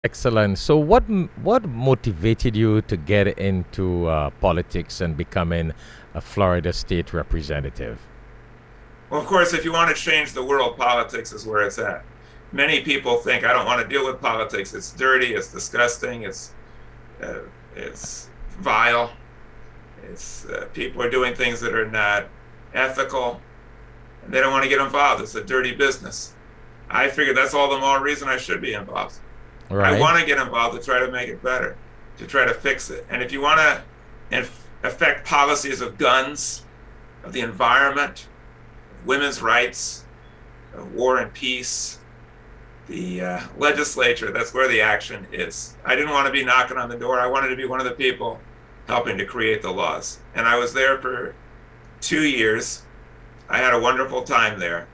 Excellent. So, what motivated you to get into politics and becoming a Florida state representative? Well, of course, if you want to change the world, politics is where it's at. Many people think I don't want to deal with politics. It's dirty. It's disgusting. Uh, it's vile. It's people are doing things that are not ethical, and they don't want to get involved. It's a dirty business. I figured that's all the more reason I should be involved. I Right. want to get involved to try to make it better, to try to fix it. And if you want to affect policies of guns, of the environment, of women's rights, of war and peace, the legislature, that's where the action is. I didn't want to be knocking on the door. I wanted to be one of the people helping to create the laws. And I was there for 2 years. I had a wonderful time there.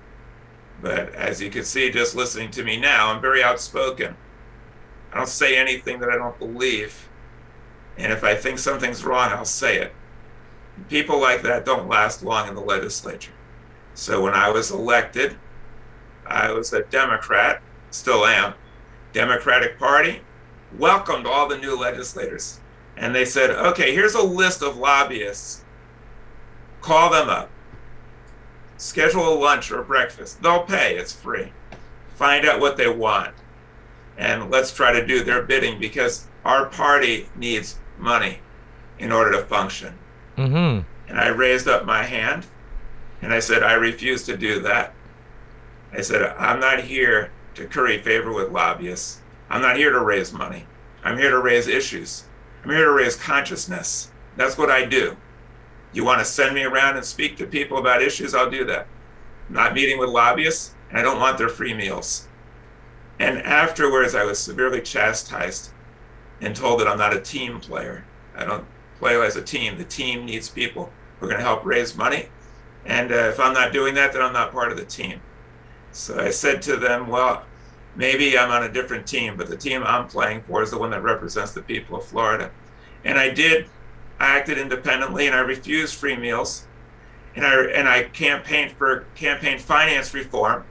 But as you can see, just listening to me now, I'm very outspoken. I don't say anything that I don't believe. And if I think something's wrong, I'll say it. People like that don't last long in the legislature. So when I was elected, I was a Democrat, still am. Democratic Party welcomed all the new legislators. And they said, okay, here's a list of lobbyists. Call them up. Schedule a lunch or a breakfast. They'll pay, it's free. Find out what they want. And let's try to do their bidding because our party needs money in order to function. Mm-hmm. And I raised up my hand and I said, I refuse to do that. I said, I'm not here to curry favor with lobbyists. I'm not here to raise money. I'm here to raise issues. I'm here to raise consciousness. That's what I do. You want to send me around and speak to people about issues, I'll do that. I'm not meeting with lobbyists, and I don't want their free meals. And afterwards, I was severely chastised and told that I'm not a team player. I don't play as a team. The team needs people who are going to help raise money. And if I'm not doing that, then I'm not part of the team. So I said to them, well, maybe I'm on a different team, but the team I'm playing for is the one that represents the people of Florida. And I did. I acted independently, and I refused free meals. And I campaigned for campaign finance reform,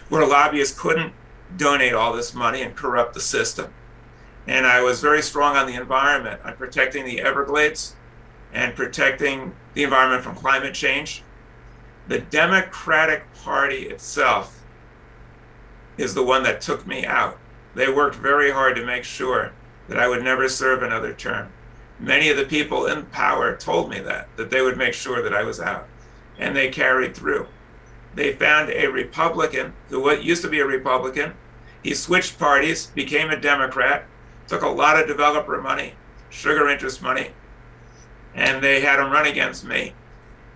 where lobbyists couldn't donate all this money and corrupt the system. And I was very strong on the environment, on protecting the Everglades and protecting the environment from climate change. The Democratic Party itself is the one that took me out. They worked very hard to make sure that I would never serve another term. Many of the people in power told me that they would make sure that I was out. And they carried through. They found a Republican who used to be a Republican. He switched parties, became a Democrat, took a lot of developer money, sugar interest money, and they had him run against me.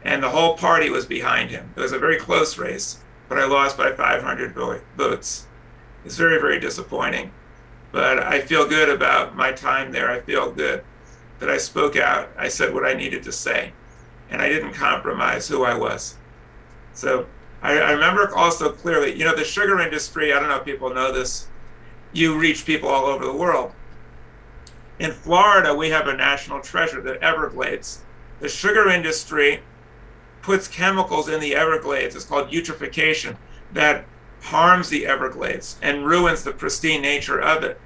And the whole party was behind him. It was a very close race, but I lost by 500 votes. It's very, very disappointing. But I feel good about my time there. I feel good that I spoke out. I said what I needed to say, and I didn't compromise who I was. So I remember also clearly, the sugar industry, I don't know if people know this, you reach people all over the world. In Florida, we have a national treasure, the Everglades. The sugar industry puts chemicals in the Everglades, it's called eutrophication, that harms the Everglades and ruins the pristine nature of it.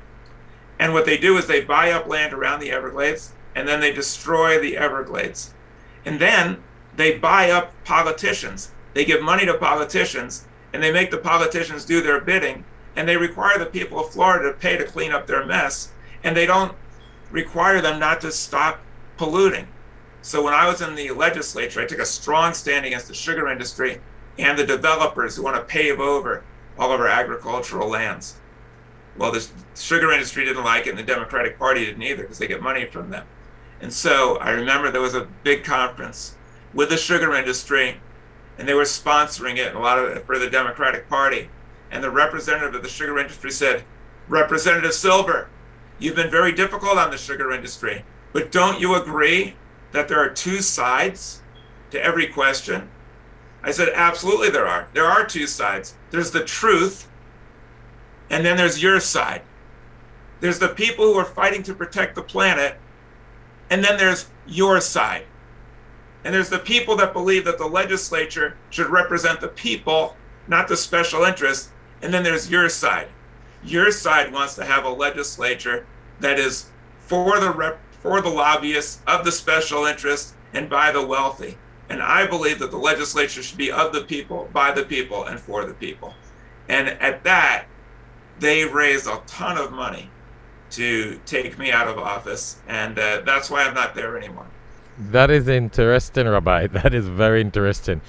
And what they do is they buy up land around the Everglades, and then they destroy the Everglades. And then they buy up politicians. They give money to politicians, and they make the politicians do their bidding, and they require the people of Florida to pay to clean up their mess, and they don't require them not to stop polluting. So when I was in the legislature, I took a strong stand against the sugar industry and the developers who want to pave over all of our agricultural lands. Well, the sugar industry didn't like it, and the Democratic Party didn't either, because they get money from them. And so I remember there was a big conference with the sugar industry, and they were sponsoring it, and a lot of it for the Democratic Party. And the representative of the sugar industry said, Representative Silver, you've been very difficult on the sugar industry, but don't you agree that there are two sides to every question? I said, absolutely there are. There are two sides. There's the truth, and then there's your side. There's the people who are fighting to protect the planet, and then there's your side. And there's the people that believe that the legislature should represent the people, not the special interests, and then there's your side. Your side wants to have a legislature that is for the lobbyists, of the special interests, and by the wealthy. And I believe that the legislature should be of the people, by the people, and for the people. And at that, they raised a ton of money to take me out of office, and that's why I'm not there anymore. That is interesting, Rabbi. That is very interesting.